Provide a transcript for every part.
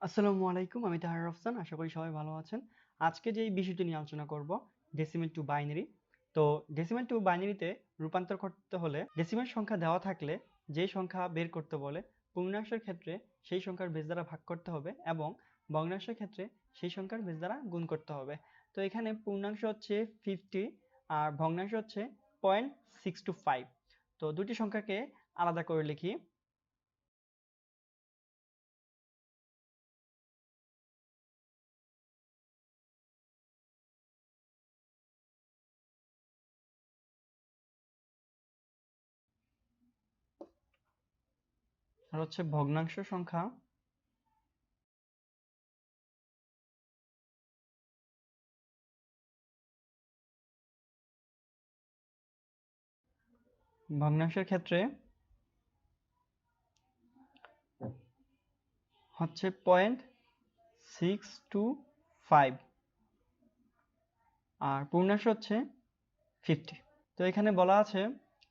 আসসালামু আলাইকুম, আমি তাহের-রাফসান। আশা করি সবাই ভালো আছেন। আজকে যে বিষয়টি নিয়ে আলোচনা করব, ডেসিমেল টু বাইনারি। তো ডেসিমেল টু বাইনারিতে রূপান্তর করতে হলে ডেসিমেল সংখ্যা দেওয়া থাকলে যেই সংখ্যা বের করতে বলে পূর্ণাংশের ক্ষেত্রে সেই সংখ্যার বেস দ্বারা ভাগ করতে হবে এবং ভগ্নাংশের ক্ষেত্রে সেই সংখ্যার বেস দ্বারা গুণ করতে হবে। তো এখানে পূর্ণাংশ হচ্ছে 50 আর ভগ্নাংশ হচ্ছে 0.625। তো দুটি সংখ্যাকে আলাদা করে লিখি। আর হচ্ছে ভগ্নাংশ সংখ্যা ভগ্নাংশের ক্ষেত্রে হচ্ছে 0.625 আর পূর্ণাংশ হচ্ছে 50। তো এখানে বলা আছে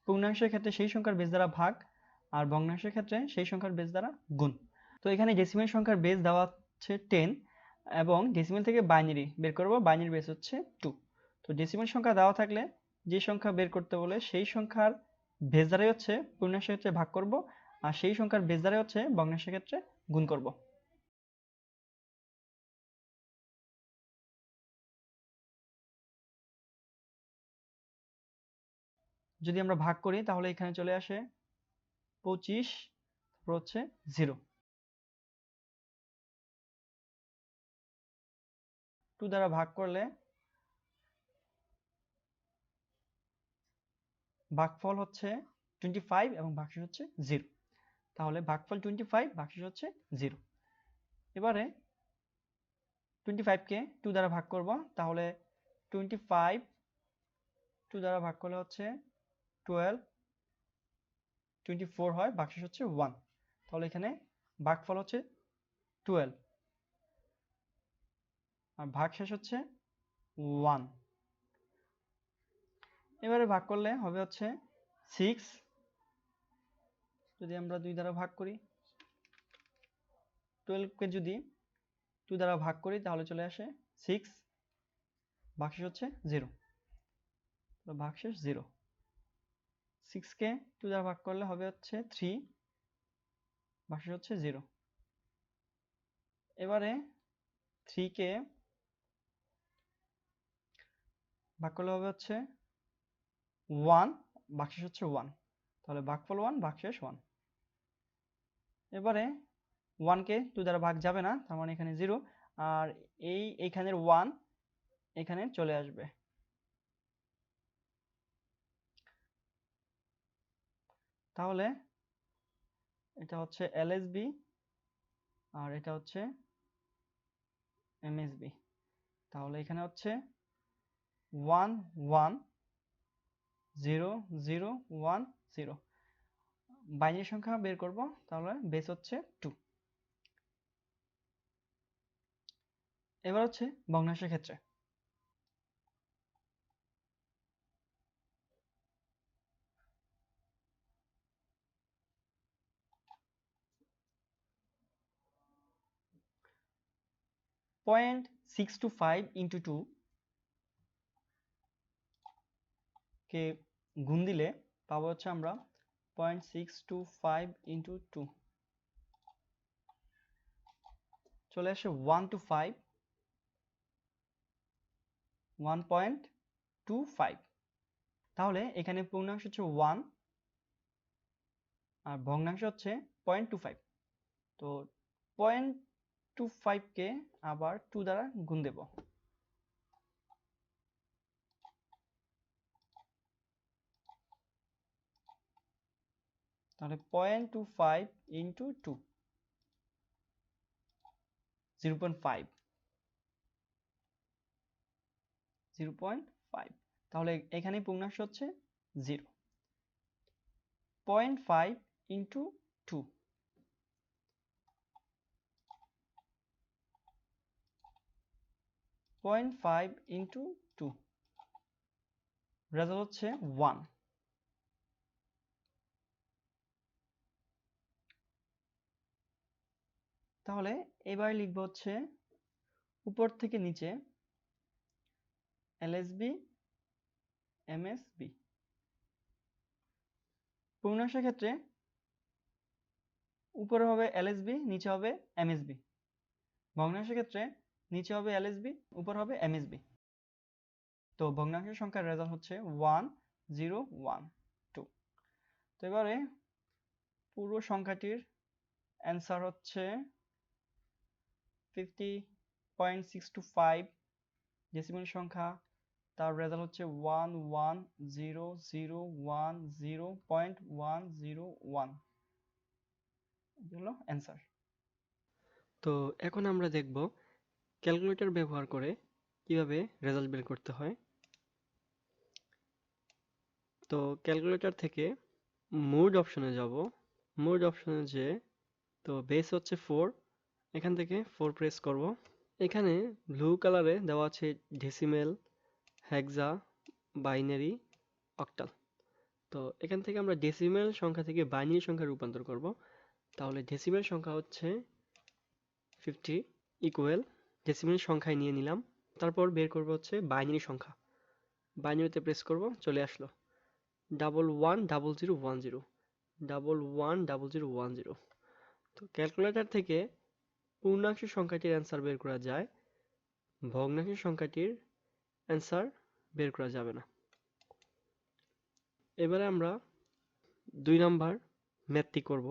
পূর্ণাংশের ক্ষেত্রে সেই সংখ্যার বেস দ্বারা ভাগ আর ভগ্নাংশের ক্ষেত্রে সেই সংখ্যার বেস দ্বারা গুণ। তো এখানে ডেসিমেল সংখ্যার বেস দেওয়া হচ্ছে 10 এবং ডেসিমেল থেকে বাইনারি বের করব, বাইনারি বেস হচ্ছে 2। তো ডেসিমেল সংখ্যা দেওয়া থাকলে যে সংখ্যা বের করতে বলে সেই সংখ্যার বেস দ্বারাই হচ্ছে পূর্ণাংশের ক্ষেত্রে ভাগ করব আর সেই সংখ্যার বেস দ্বারাই হচ্ছে ভগ্নাংশের ক্ষেত্রে গুণ করব। যদি আমরা ভাগ করি তাহলে এখানে চলে আসে 25, তারপর হচ্ছে 0। 2 দ্বারা ভাগ করলে ভাগফল হচ্ছে 25 এবং ভাগশেষ হচ্ছে 0। তাহলে ভাগফল 25, ভাগশেষ হচ্ছে 0। এবারে 25 কে 2 দ্বারা ভাগ করব, তাহলে 25 2 দ্বারা ভাগ করলে হচ্ছে 12, 24 হয়, ভাগশেষ হচ্ছে 1। তাহলে এখানে ভাগফল হচ্ছে 12 আর ভাগশেষ হচ্ছে 1। এবারে ভাগ করলে হবে হচ্ছে 6। যদি আমরা 2 দ্বারা ভাগ করি, 12 কে যদি 2 দ্বারা ভাগ করি তাহলে চলে আসে 6, ভাগশেষ হচ্ছে 0। তো ভাগশেষ 0। 6 কে 2 দ্বারা ভাগ করলে হবে হচ্ছে 3, ভাগশেষ হচ্ছে 0। এবারে 3 কে ভাগ করলে হবে হচ্ছে 1, ভাগশেষ হচ্ছে 1। তাহলে ভাগফল 1, ভাগশেষ 1। এবারে 1 কে 2 দ্বারা ভাগ যাবে না, তার মানে এখানে 0 আর এইখানের 1 এখানে চলে আসবে। তাহলে এটা হচ্ছে এলএসবি আর এটা হচ্ছে এমএসবি। তাহলে এখানে হচ্ছে 1 1 0 0 1 0। বাইনারি সংখ্যা বের করব, তাহলে বেস হচ্ছে 2। এবার হচ্ছে ভগ্নাংশের ক্ষেত্রে 0.625 into 2 কে গুণ দিলে পাবো হচ্ছে আমরা 0.625 into 2 চলে আসে 1 to 5, 1.25। তাহলে এখানে পূর্ণাংশ হচ্ছে 1 আর ভগ্নাংশ হচ্ছে 0.25। তো 0.25 কে আবার 2 দ্বারা গুণ দেব। তাহলে 0.25 into 2, 0.5, 0.5। তাহলে এখানে পূর্ণাংশ হচ্ছে 0। 0.5 into 2, 0.5 into 2, রেজাল্ট হচ্ছে 1। তাহলে এবার লিখব হচ্ছে উপর থেকে নিচে এলএসবি এমএসবি। পূর্ণাংশের ক্ষেত্রে উপরে হবে এলএসবি, নিচে হবে এমএসবি। ভগ্নাংশের ক্ষেত্রে নিচে হবে এলএসবি, উপর হবে এমএসবি। তো ভগ্নাংশের সংখ্যার রেজাল্ট হচ্ছে 1 0 1 2। তো এবারে পুরো সংখ্যাটির অ্যান্সার হচ্ছে 50.625 ডেসিমেল সংখ্যা। তার রেজাল্ট হচ্ছে 110010.101। এটা হলো অ্যান্সার। তো এখন আমরা দেখব ক্যালকুলেটর ব্যবহার করে কিভাবে রেজাল্ট বের করতে হয়। তো ক্যালকুলেটর থেকে মোড অপশনে যাব। মোড অপশনে যে তো বেস হচ্ছে 4, এখান থেকে 4 প্রেস করব। এখানে ব্লু কালারে দেওয়া আছে ডেসিমেল, হেক্সা, বাইনারি, অক্টাল। তো এখান থেকে আমরা ডেসিমেল সংখ্যা থেকে বাইনারি সংখ্যা রূপান্তর করব। তাহলে ডেসিমেল সংখ্যা হচ্ছে 50 ইকুয়াল ডেসিমেল সংখ্যায় নিয়ে নিলাম। তারপর বের করব হচ্ছে বাইনারি সংখ্যা। বাইনারিতে প্রেস করব, চলে আসলো 110010 110010। তো ক্যালকুলেটর থেকে পূর্ণাংশ সংখ্যাটির অ্যান্সার বের করা যায়, ভগ্নাংশ সংখ্যাটির অ্যান্সার বের করা যাবে না। এবারে আমরা 2 নাম্বার ম্যাথটি করব।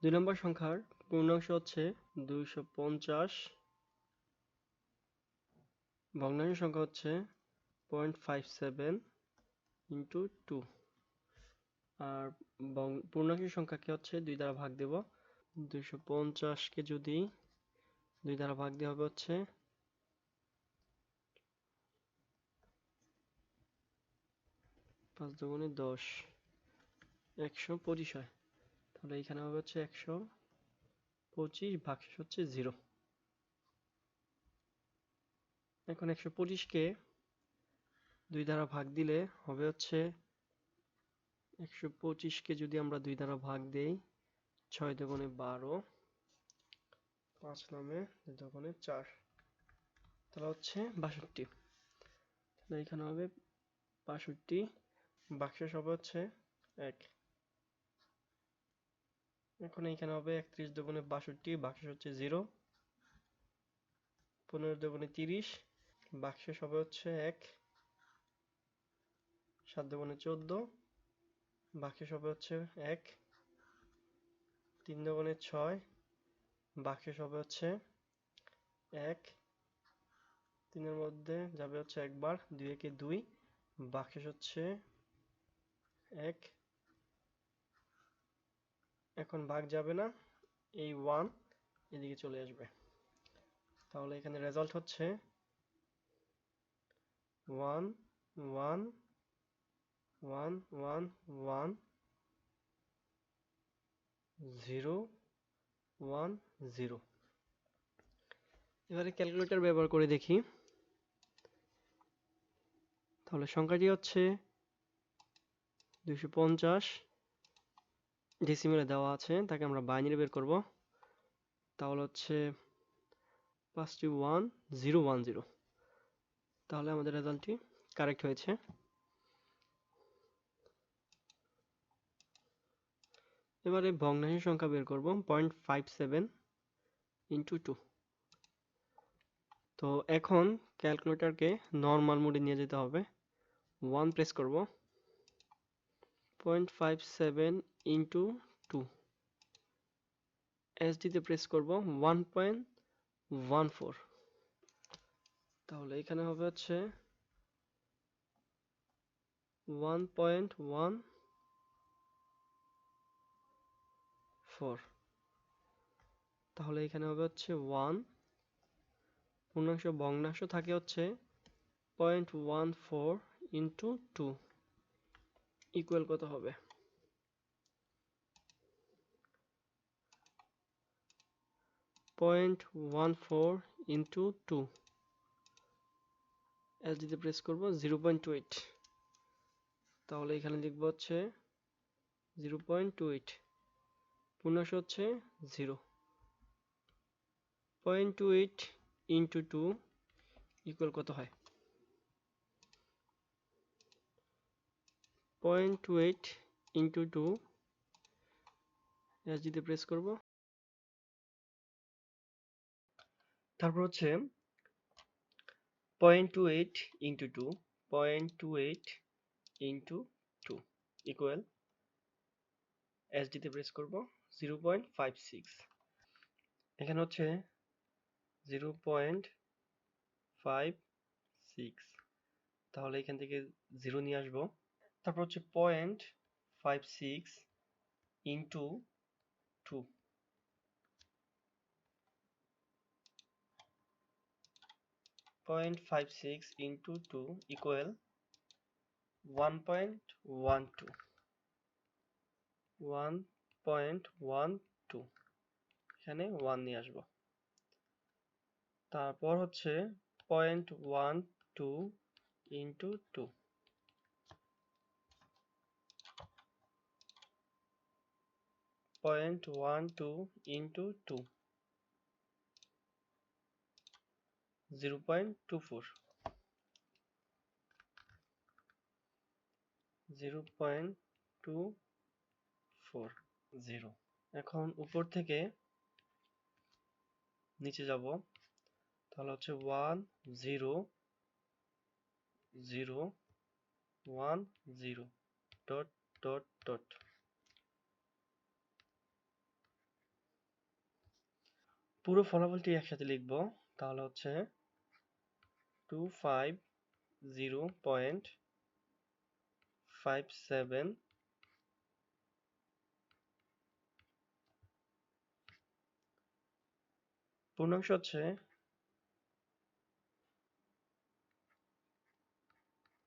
2 নম্বর সংখ্যার পূর্ণাংশ হচ্ছে 250, ভগ্নাংশ সংখ্যা হচ্ছে 0.57 ইন্টু 2। আর পূর্ণাংশ সংখ্যাকে হচ্ছে 2 দ্বারা ভাগ দেব। 250কে যদি 2 দ্বারা ভাগ দেওয়া হবে হচ্ছে 5 দুগুণে 10, 125 হয়। তাহলে এখানে হবে হচ্ছে 125, ভাগশেষ হচ্ছে 0। এখন 125কে 2 দ্বারা ভাগ দিলে হবে হচ্ছে 125কে যদি আমরা 2 দ্বারা ভাগ দেই, 6 দুগুণে 12, 5 নামে 2 দুগুণে 4, তাহলে হচ্ছে 62। তাহলে এখানে হবে 62, ভাগশেষ হবে হচ্ছে 1। এখন এখানে হবে 31 দুগুণে 62, ভাগশেষ হচ্ছে 0। 15 দুগুণে 30, ভাগশেষ হবে হচ্ছে 1। 7 দুগুণে 14, ভাগশেষ হবে হচ্ছে 1। 3 দুগুণে 6, ভাগশেষ হবে হচ্ছে 1। 3 এর মধ্যে যাবে হচ্ছে একবার, 2 একে 2, ভাগশেষ হচ্ছে 1। এখন ভাগ যাবে না, এই 1 এদিকে চলে আসবে। তাহলে এখানে রেজাল্ট হচ্ছে 1 1 1 1 1 0 1 0। এবারে ক্যালকুলেটর ব্যবহার করে দেখি। তাহলে সংখ্যাটি হচ্ছে 250, ডেসিমেলে দেওয়া আছে, তাকে আমরা বাইনারি বের করব। তাহলে হচ্ছে 5টি 1 0 1 0। তাহলে আমাদের রেজাল্টটি কারেক্ট হয়েছে। এবারে ভগ্নাংশের সংখ্যা বের করব, 0.57 ইন্টু 2। তো এখন ক্যালকুলেটরকে নর্মাল মোডে নিয়ে যেতে হবে। 1 প্রেস করব, 0.57 ইন্টু 2, এসডিতে প্রেস করব 1.14। তাহলে এখানে হবে হচ্ছে 1.14। তাহলে এখানে হবে হচ্ছে 1, পূর্ণাংশ ভগ্নাংশ থাকে হচ্ছে 0.14 ইন্টু 2 ইকুয়াল কত হবে? 0.14 ইন্টু 2, এলজিতে প্রেস করব 0.28। তাহলে এখানে লিখবো হচ্ছে 0.28, পূর্ণাংশ হচ্ছে 0.28 ইন্টু 2 ইকুয়াল কত হয়? 0.28 ইন্টু 2 দিতে প্রেস করব। তারপর হচ্ছে 0.28 ইন্টু 2, 0.28 ইন্টু 2 ইকুয়াল দিতে প্রেস করব 0.56। এখানে হচ্ছে 0.56, তাহলে এখান থেকে 0 নিয়ে আসবো। তারপর হচ্ছে 0.56 ইন্টু 2, 0.56 ইন্টু 2 ইকুয়াল 1.12, 1.12, এখানে 1 নিয়ে আসবো। তারপর হচ্ছে 0.12 ইন্টু 2, 0.12 ইন্টু 2, 0.24, 0.24, 0। এখন উপর থেকে নিচে যাব, তাহলে হচ্ছে 1 0 0 1 0 ডট ডট ডট। পুরো ফলাফলটি একসাথে লিখব, তাহলে হচ্ছে 250.57, পূর্ণাংশ হচ্ছে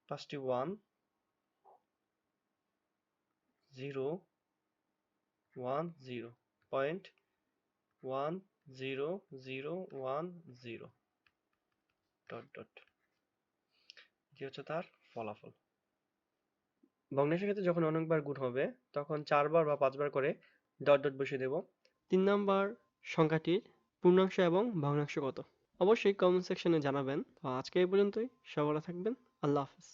5টি 1, 0 1 0, 0.10010 ডট ডট। এটি হচ্ছে তার ফলাফল। ভগ্নাংশের ক্ষেত্রে যখন অনেকবার গুণ হবে তখন 4 বার বা 5 বার করে ডট ডট বসিয়ে দেব। 3 নাম্বার সংখ্যাটির পূর্ণাংশ এবং ভগ্নাংশ কত? অবশ্যই কমেন্ট সেকশনে জানাবেন। তো আজকে এই পর্যন্তই। সবাই ভালো থাকবেন। আল্লাহ হাফেজ।